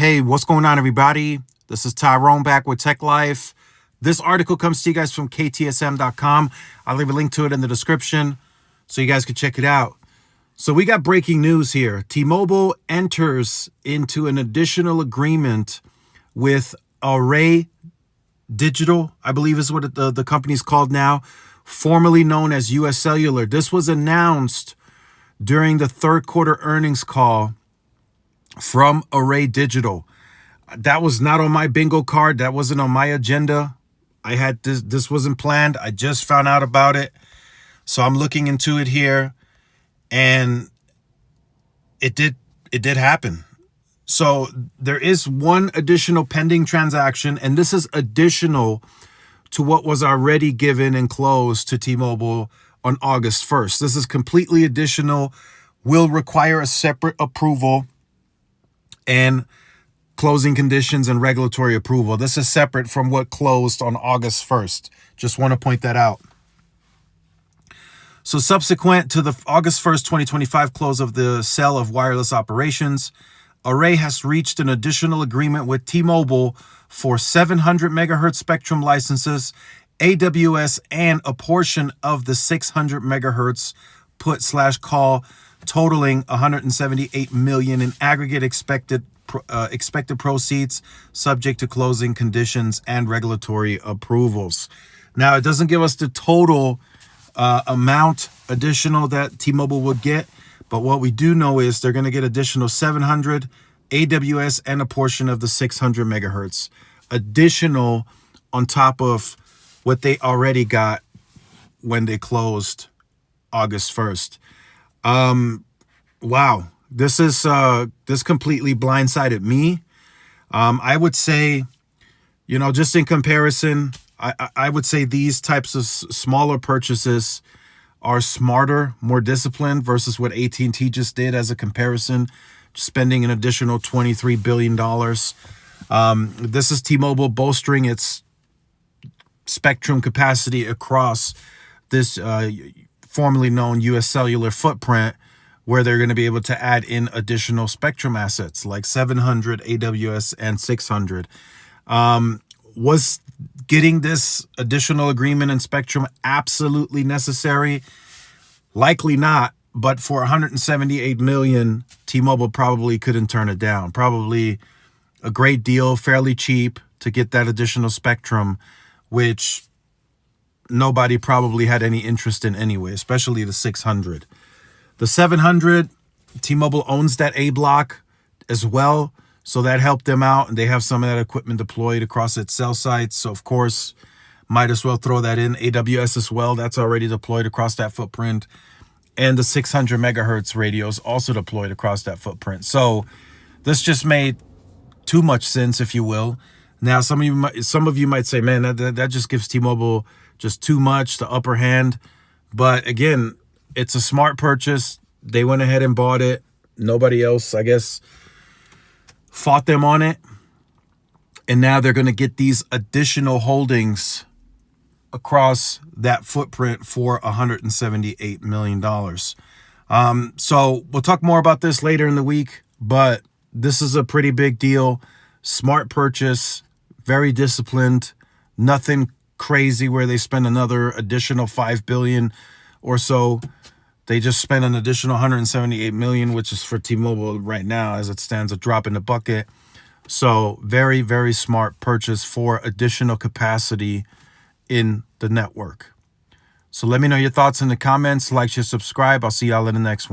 Hey, what's going on, everybody? This is Tyrone back with Tech Life. This article comes to you guys from ktsm.com. I'll leave a link to it in the description so you guys can check it out. So we got breaking news here. T-Mobile enters into an additional agreement with Array Digital, I believe is what the company's called now, formerly known as US Cellular. This was announced during the third quarter earnings call from Array Digital. That was not on my bingo card. That wasn't on my agenda. I had this wasn't planned. I just found out about it. So I'm looking into it here, and it did happen. So there is one additional pending transaction, and this is additional to what was already given and closed to T-Mobile on August 1st. This is completely additional, will require a separate approval and closing conditions and regulatory approval. This is separate from what closed on August 1st. Just want to point that out. So subsequent to the August 1st, 2025 close of the sale of wireless operations, Array has reached an additional agreement with T-Mobile for 700 megahertz spectrum licenses, AWS, and a portion of the 600 megahertz put/call, totaling 178 million in aggregate expected proceeds, subject to closing conditions and regulatory approvals. Now, it doesn't give us the total amount additional that T-Mobile would get, but what we do know is they're going to get additional 700 AWS and a portion of the 600 megahertz additional on top of what they already got when they closed August 1st. Wow, this completely blindsided me. I would say, just in comparison, I would say these types of smaller purchases are smarter, more disciplined versus what AT&T just did as a comparison, spending an additional $23 billion. This is T-Mobile bolstering its spectrum capacity across this formerly known US Cellular footprint, where they're going to be able to add in additional spectrum assets like 700, AWS, and 600. Was getting this additional agreement in spectrum absolutely necessary? Likely not, but for 178 million, T-Mobile probably couldn't turn it down. Probably a great deal, fairly cheap to get that additional spectrum, which nobody probably had any interest in anyway, especially the 600. The 700, T-Mobile owns that A block as well, so that helped them out, and they have some of that equipment deployed across its cell sites. So, of course, might as well throw that in. AWS as well, that's already deployed across that footprint. And the 600 megahertz radios also deployed across that footprint. So this just made too much sense, if you will. Now, some of you might say, man, that just gives T-Mobile just too much, the upper hand. But again, it's a smart purchase. They went ahead and bought it. Nobody else, I guess, fought them on it. And now they're going to get these additional holdings across that footprint for $178 million. So we'll talk more about this later in the week, but this is a pretty big deal. Smart purchase, very disciplined, nothing crazy where they spend another additional $5 billion or so. They just spent an additional $178 million, which is for T-Mobile right now, as it stands, a drop in the bucket. So very, very smart purchase for additional capacity in the network. So let me know your thoughts in the comments. Like, share, subscribe. I'll see y'all in the next one.